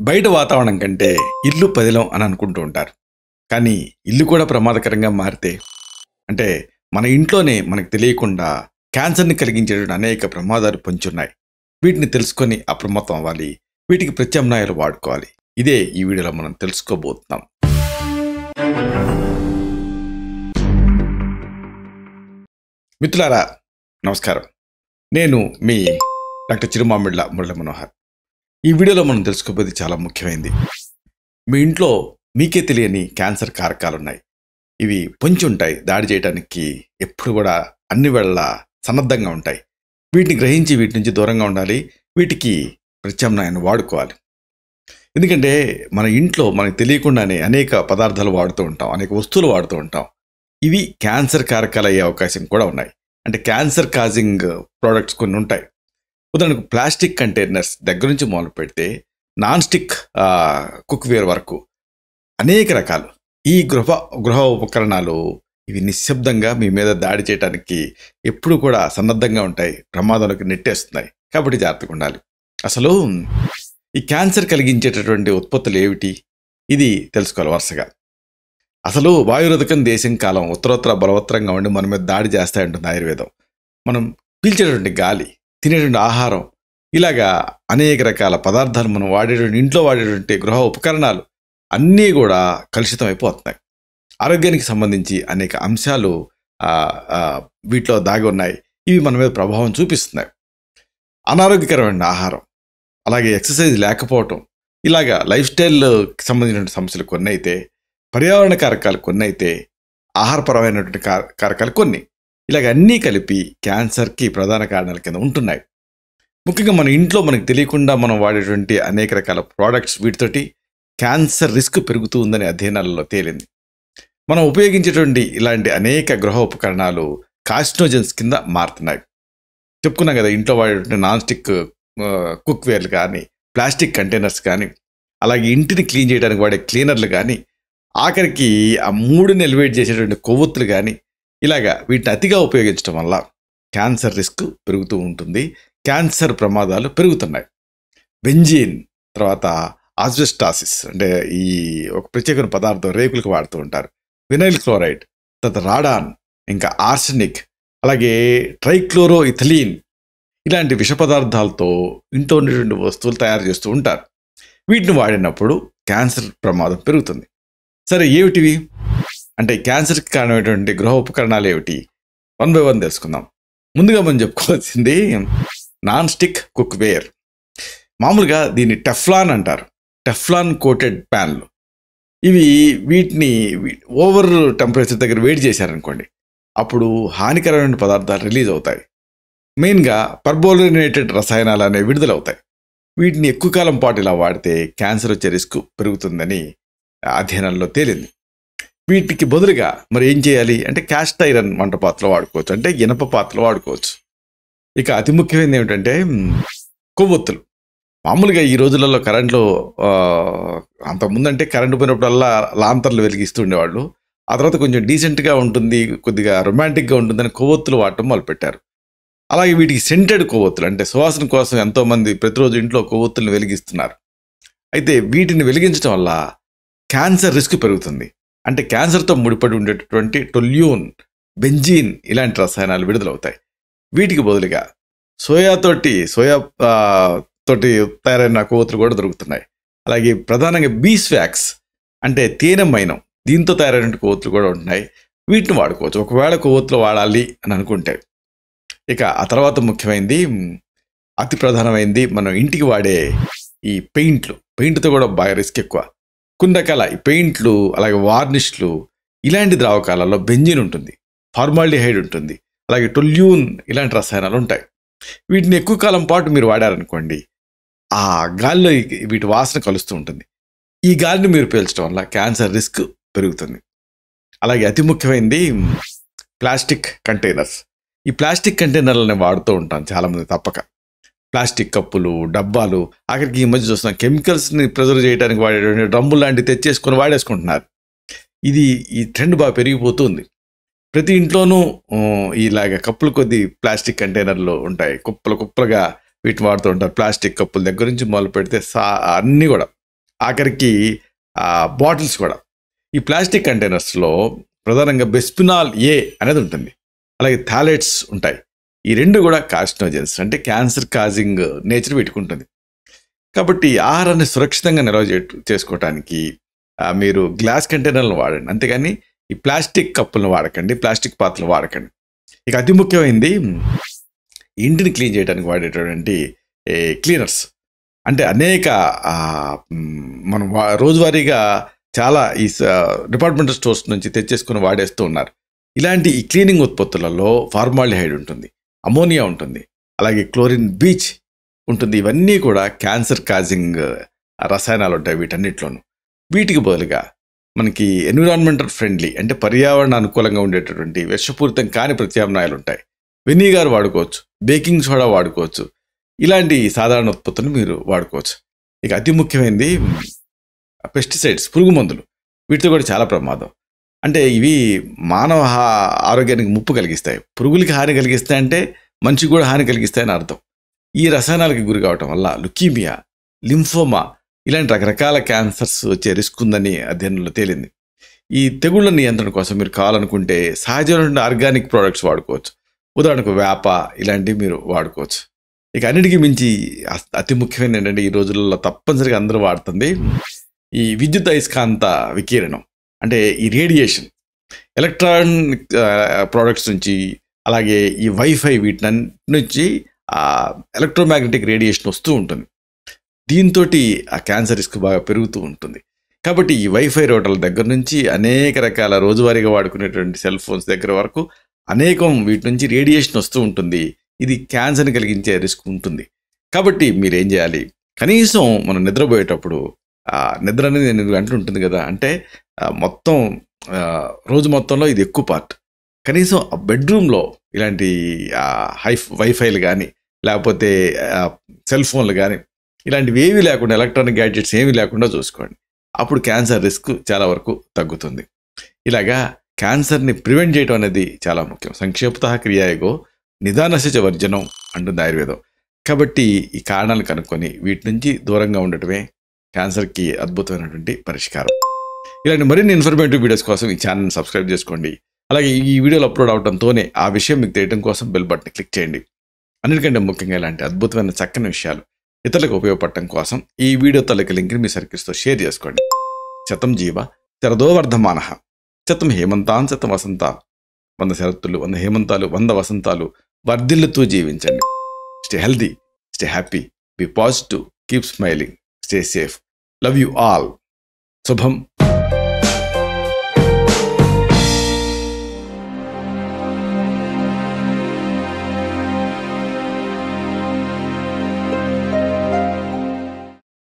బయట వాతావరణం కంటే ఇల్లు పదిలం అని అనుకుంటూ ఉంటారు. కానీ ఇల్లు కూడా ప్రమాదకరంగా మారితే అంటే మన ఇంట్లోనే మనకు తెలియకుండా క్యాన్సర్ని కలిగించేటువంటి అనేక ప్రమాదాలు పొంచున్నాయి. వీటిని తెలుసుకొని అప్రమత్తం అవ్వాలి. వీటికి ప్రత్యామ్నాయాలు వాడుకోవాలి. ఇదే ఈ వీడియోలో మనం తెలుసుకోబోతున్నాం. మిత్రులారా నమస్కారం. నేను మీ డాక్టర్ చిరుమామిళ్ళ మురళీ మనోహర్. ఈ వీడియోలో మనం తెలుసుకోబోయేది చాలా ముఖ్యమైనది. మీ ఇంట్లో మీకే తెలియని క్యాన్సర్ కారకాలు ఉన్నాయి. ఇవి పొంచి ఉంటాయి. దాడి చేయడానికి ఎప్పుడు కూడా అన్ని వేళ సన్నద్ధంగా ఉంటాయి. వీటిని గ్రహించి వీటి నుంచి దూరంగా ఉండాలి. వీటికి ప్రత్యామ్నాయాన్ని వాడుకోవాలి. ఎందుకంటే మన ఇంట్లో మనకు తెలియకుండానే అనేక పదార్థాలు వాడుతూ ఉంటాం, అనేక వస్తువులు వాడుతూ ఉంటాం. ఇవి క్యాన్సర్ కారకాలు అయ్యే అవకాశం కూడా ఉన్నాయి. అంటే క్యాన్సర్ కాజింగ్ ప్రోడక్ట్స్ కొన్ని ఉంటాయి. ఉదాహరణకు ప్లాస్టిక్ కంటైనర్స్ దగ్గర నుంచి మొదలు పెడితే నాన్ స్టిక్ కుక్వేర్ వరకు అనేక రకాలు ఈ గృహ ఉపకరణాలు ఇవి నిశ్శబ్దంగా మీ మీద దాడి చేయడానికి ఎప్పుడు కూడా సన్నద్ధంగా ఉంటాయి. ప్రమాదంలోకి నెట్టేస్తున్నాయి. కాబట్టి జాగ్రత్తగా ఉండాలి. అసలు ఈ క్యాన్సర్ కలిగించేటటువంటి ఉత్పత్తులు ఏమిటి, ఇది తెలుసుకోవాలి వరుసగా. అసలు వాయురోధకం దేశం కాలం ఉత్తరోత్తర బలవత్తరంగా ఉండి మన మీద దాడి చేస్తాయంటుంది ఆయుర్వేదం. మనం పీల్చేటటువంటి గాలి, తినేటువంటి ఆహారం, ఇలాగా అనేక రకాల పదార్థాలు మనం వాడేటువంటి ఇంట్లో వాడేటువంటి గృహ ఉపకరణాలు అన్నీ కూడా కలుషితం అయిపోతున్నాయి. ఆరోగ్యానికి సంబంధించి అనేక అంశాలు వీటిలో దాగి ఉన్నాయి. ఇవి మన మీద ప్రభావం చూపిస్తున్నాయి. అనారోగ్యకరమైన ఆహారం, అలాగే ఎక్సర్సైజ్ లేకపోవటం, ఇలాగా లైఫ్ స్టైల్కి సంబంధించిన సమస్యలు కొన్ని అయితే, పర్యావరణ కారకాలు కొన్ని అయితే, ఆహారపరమైనటువంటి కారకాలు కొన్ని, ఇలాగ అన్నీ కలిపి క్యాన్సర్కి ప్రధాన కారణాల కింద ఉంటున్నాయి. ముఖ్యంగా మన ఇంట్లో మనకు తెలియకుండా మనం వాడేటువంటి అనేక రకాల ప్రోడక్ట్స్ వీటితోటి క్యాన్సర్ రిస్క్ పెరుగుతూ ఉందని అధ్యయనాలలో తేలింది. మనం ఉపయోగించేటువంటి ఇలాంటి అనేక గృహ ఉపకరణాలు కార్సినోజన్స్ కింద మారుతున్నాయి. చెప్పుకున్నాం కదా, ఇంట్లో వాడేటువంటి నాన్ స్టిక్ కుక్వేర్లు కానీ, ప్లాస్టిక్ కంటైనర్స్ కానీ, అలాగే ఇంటిని క్లీన్ చేయడానికి వాడే క్లీనర్లు కానీ, ఆఖరికి ఆ మూడుని ఎలివేట్ చేసేటువంటి కొవ్వొత్తులు కానీ, ఇలాగా వీటిని అతిగా ఉపయోగించడం వల్ల క్యాన్సర్ రిస్క్ పెరుగుతూ ఉంటుంది. క్యాన్సర్ ప్రమాదాలు పెరుగుతున్నాయి. బెంజీన్, తర్వాత ఆస్బెస్టాసిస్ అంటే ఈ ఒక ప్రత్యేకమైన పదార్థం రేకులకు వాడుతూ ఉంటారు, వినైల్ క్లోరైడ్, తర్వాత రాడాన్, ఇంకా ఆర్సెనిక్, అలాగే ట్రైక్లోరో ఇథిలీన్, ఇలాంటి విష పదార్థాలతో ఇంట్లో ఉండేటువంటి వస్తువులు తయారు చేస్తూ ఉంటారు. వీటిని వాడినప్పుడు క్యాన్సర్ ప్రమాదం పెరుగుతుంది. సరే, ఏమిటివి అంటే క్యాన్సర్కి కారణమైనటువంటి గృహ ఉపకరణాలు ఏమిటి? 1 by 1 తెలుసుకుందాం. ముందుగా మనం చెప్పుకోవాల్సింది నాన్ స్టిక్ కుక్వేర్. మామూలుగా దీన్ని టెఫ్లాన్ అంటారు. టెఫ్లాన్ కోటెడ్ ప్యాన్లు. వీటిని ఓవర్ టెంపరేచర్ దగ్గర వేడి చేశారనుకోండి, అప్పుడు హానికరమైన పదార్థాలు రిలీజ్ అవుతాయి. మెయిన్గా పర్బోలినేటెడ్ రసాయనాలు అనేవి విడుదలవుతాయి. వీటిని ఎక్కువ కాలం పాటు ఇలా వాడితే క్యాన్సర్ వచ్చే రిస్క్ పెరుగుతుందని అధ్యయనాల్లో తేలింది. వీటికి బదులుగా మరి ఏం చేయాలి అంటే క్యాస్ట్ ఐరన్ వంట పాత్రలో వాడుకోవచ్చు, అంటే ఇనప పాత్రలో వాడుకోవచ్చు. ఇక అతి ముఖ్యమైనది ఏమిటంటే కొవ్వొత్తులు. మామూలుగా ఈ రోజులలో కరెంట్లో అంతకుముందంటే కరెంటు పోయినప్పుడల్లా లాంతర్లు వెలిగిస్తూ ఉండేవాళ్ళు. ఆ తర్వాత కొంచెం డీసెంట్గా ఉంటుంది, కొద్దిగా రొమాంటిక్గా ఉంటుందని కొవ్వొత్తులు వాడటం మొదలుపెట్టారు. అలాగే వీటికి సెంటెడ్ కొవ్వొత్తులు, అంటే సువాసన కోసం ఎంతోమంది ప్రతిరోజు ఇంట్లో కొవ్వొత్తులను వెలిగిస్తున్నారు. అయితే వీటిని వెలిగించడం వల్ల క్యాన్సర్ రిస్క్ పెరుగుతుంది. అంటే క్యాన్సర్తో ముడిపడి ఉండేటటువంటి టొల్యూన్, బెంజీన్ ఇలాంటి రసాయనాలు విడుదలవుతాయి. వీటికి బదులుగా సోయా తోటి తయారైన కొవ్వొత్తులు కూడా దొరుకుతున్నాయి. అలాగే ప్రధానంగా బీస్వాక్స్ అంటే తేనె మైనం, దీంతో తయారైన కొవ్వొత్తులు కూడా ఉంటున్నాయి. వీటిని వాడుకోవచ్చు ఒకవేళ కొవ్వొత్తులు వాడాలి అని అనుకుంటే. ఇక ఆ తర్వాత ముఖ్యమైనది, అతి ప్రధానమైనది, మనం ఇంటికి వాడే ఈ పెయింట్తో కూడా బాగా రిస్క్ ఎక్కువ. కొన్ని రకాల ఈ పెయింట్లు, అలాగే వార్నిష్లు, ఇలాంటి ద్రావకాలలో బెంజిన్ ఉంటుంది, ఫార్మాల్డిహైడ్ ఉంటుంది, అలాగే టొల్యూన్ ఇలాంటి రసాయనాలు ఉంటాయి. వీటిని ఎక్కువ కాలం పాటు మీరు వాడారనుకోండి, ఆ గాలిలో వీటి వాసన కలుస్తూ ఉంటుంది. ఈ గాలిని మీరు పీల్చడం వల్ల క్యాన్సర్ రిస్క్ పెరుగుతుంది. అలాగే అతి ముఖ్యమైనది ప్లాస్టిక్ కంటైనర్స్. ఈ ప్లాస్టిక్ కంటైనర్లని వాడుతూ ఉంటాం చాలామంది తప్పక. ప్లాస్టిక్ కప్పులు, డబ్బాలు, ఆఖరికి ఈ మధ్య చూస్తున్నాం కెమికల్స్ని ప్రిజర్వ్ చేయడానికి వాడేటువంటి డ్రమ్ములు లాంటివి తెచ్చేసుకొని వాడేసుకుంటున్నారు. ఈ ట్రెండ్ బాగా పెరిగిపోతుంది. ప్రతి ఇంట్లోనూ ఇలాగ కప్పులు కొద్ది ప్లాస్టిక్ కంటైనర్లు ఉంటాయి, కుప్పలుగా వీటిని వాడుతూ ఉంటారు. ప్లాస్టిక్ కప్పుల దగ్గర నుంచి మొదలు పెడితే అన్నీ కూడా ఆఖరికి బాటిల్స్ కూడా. ఈ ప్లాస్టిక్ కంటైనర్స్లో ప్రధానంగా బిస్ఫినాల్ ఏ అనేది ఉంటుంది, అలాగే థాలెట్స్ ఉంటాయి. ఈ రెండు కూడా కార్సినోజెన్స్, అంటే క్యాన్సర్ కాజింగ్ నేచర్ పెట్టుకుంటుంది. కాబట్టి ఆహారాన్ని సురక్షితంగా నిల్వ చేసుకోవటానికి మీరు గ్లాస్ కంటైనర్లను వాడండి, అంతేగాని ఈ ప్లాస్టిక్ కప్పులను వాడకండి, ప్లాస్టిక్ పాత్రలు వాడకండి. ఇక అతి ముఖ్యమైనది ఇంటిని క్లీన్ చేయడానికి వాడేటటువంటి క్లీనర్స్. అంటే అనేక మనం రోజువారీగా చాలా ఈ డిపార్ట్మెంటల్ స్టోర్స్ నుంచి తెచ్చేసుకుని వాడేస్తూ ఉన్నారు. ఇలాంటి ఈ క్లీనింగ్ ఉత్పత్తులలో ఫార్మాల్డిహైడ్ ఉంటుంది, అమోనియా ఉంటుంది, అలాగే క్లోరిన్ బీచ్ ఉంటుంది. ఇవన్నీ కూడా క్యాన్సర్ కాజింగ్ రసాయనాలు ఉంటాయి వీటన్నిటిలోనూ. వీటికి బదులుగా మనకి ఎన్విరాన్మెంటల్ ఫ్రెండ్లీ, అంటే పర్యావరణ అనుకూలంగా ఉండేటటువంటి విషపూరితం కాని ప్రత్యామ్నాయాలు ఉంటాయి. వెనిగర్ వాడుకోవచ్చు, బేకింగ్ సోడా వాడుకోవచ్చు, ఇలాంటి సాధారణ ఉత్పత్తులు మీరు వాడుకోవచ్చు. ఇక అతి ముఖ్యమైనది పెస్టిసైడ్స్, పురుగు మందులు. వీటితో కూడా చాలా ప్రమాదం. అంటే ఇవి మానవ ఆరోగ్యానికి ముప్పు కలిగిస్తాయి. పురుగులకి హాని కలిగిస్తాయి అంటే మనిషికి కూడా హాని కలిగిస్తాయని అర్థం. ఈ రసాయనాలకి గురి కావటం వల్ల లుకీమియా, లింఫోమా ఇలాంటి రకరకాల క్యాన్సర్స్ వచ్చే రిస్క్ ఉందని అధ్యయనంలో తేలింది. ఈ తెగుళ్ల నియంత్రణ కోసం మీరు కావాలనుకుంటే సహజమైన ఆర్గానిక్ ప్రోడక్ట్స్ వాడుకోవచ్చు. ఉదాహరణకు వేప ఇలాంటివి మీరు వాడుకోవచ్చు. ఇక అన్నిటికీ మించి అతి ముఖ్యమైన ఏంటంటే ఈ రోజుల్లో తప్పనిసరిగా అందరూ వాడుతుంది ఈ విద్యుత్ అయస్కాంత వికిరణం, అంటే ఈ రేడియేషన్. ఎలక్ట్రానిక్ ప్రోడక్ట్స్ నుంచి, అలాగే ఈ వైఫై, వీటినన్నిటి నుంచి ఎలక్ట్రోమాగ్నెటిక్ రేడియేషన్ వస్తూ ఉంటుంది. దీంతో ఆ క్యాన్సర్ రిస్క్ బాగా పెరుగుతూ ఉంటుంది. కాబట్టి ఈ వైఫై రౌటర్ల దగ్గర నుంచి అనేక రకాల రోజువారీగా వాడుకునేటువంటి సెల్ ఫోన్స్ దగ్గర వరకు అనేకం వీటి నుంచి రేడియేషన్ వస్తూ ఉంటుంది. ఇది క్యాన్సర్ని కలిగించే రిస్క్ ఉంటుంది. కాబట్టి మీరేం చేయాలి, కనీసం మనం నిద్రపోయేటప్పుడు నిద్ర అనేది 8 గంటలు ఉంటుంది కదా, అంటే మొత్తం రోజు మొత్తంలో ఇది ఎక్కువ పార్ట్. కనీసం ఆ బెడ్రూమ్లో ఇలాంటి వైఫైలు కానీ, లేకపోతే సెల్ ఫోన్లు కానీ, ఇలాంటివి ఏమీ లేకుండా, ఎలక్ట్రానిక్ గ్యాడ్జెట్స్ ఏమీ లేకుండా చూసుకోండి. అప్పుడు క్యాన్సర్ రిస్క్ చాలా వరకు తగ్గుతుంది. ఇలాగా క్యాన్సర్ని ప్రివెంట్ చేయడం అనేది చాలా ముఖ్యం. సంక్షేపత క్రియాయగో నిదానశ వర్జనం అంటుంది ఆయుర్వేదం. కాబట్టి ఈ కారణాలు కనుక్కొని వీటి నుంచి దూరంగా ఉండటమే క్యాన్సర్కి అద్భుతమైనటువంటి పరిష్కారం. ఇలాంటి మరిన్ని ఇన్ఫర్మేటివ్ వీడియోస్ కోసం ఈ ఛానల్ని సబ్స్క్రైబ్ చేసుకోండి. అలాగే ఈ వీడియోలు అప్లోడ్ అవడంతోనే ఆ విషయం మీకు తెలియడం కోసం బెల్ బటన్ క్లిక్ చేయండి. అన్నిటికంటే ముఖ్యంగా ఇలాంటి అద్భుతమైన చక్కని విషయాలు ఇతరులకు ఉపయోగపడటం కోసం ఈ వీడియో తాలూకు లింక్ని మీ సర్కిల్స్తో షేర్ చేసుకోండి. శతం జీవ శరదో వర్ధమాన, శతం హేమంతాన్ శతం వసంతాన్. 100 శరత్తులు, 100 హేమంతాలు, 100 వసంతాలు వర్ధిల్లుతూ జీవించండి. Stay healthy, stay happy, be positive, keep smiling, stay safe. Love you all. శుభం.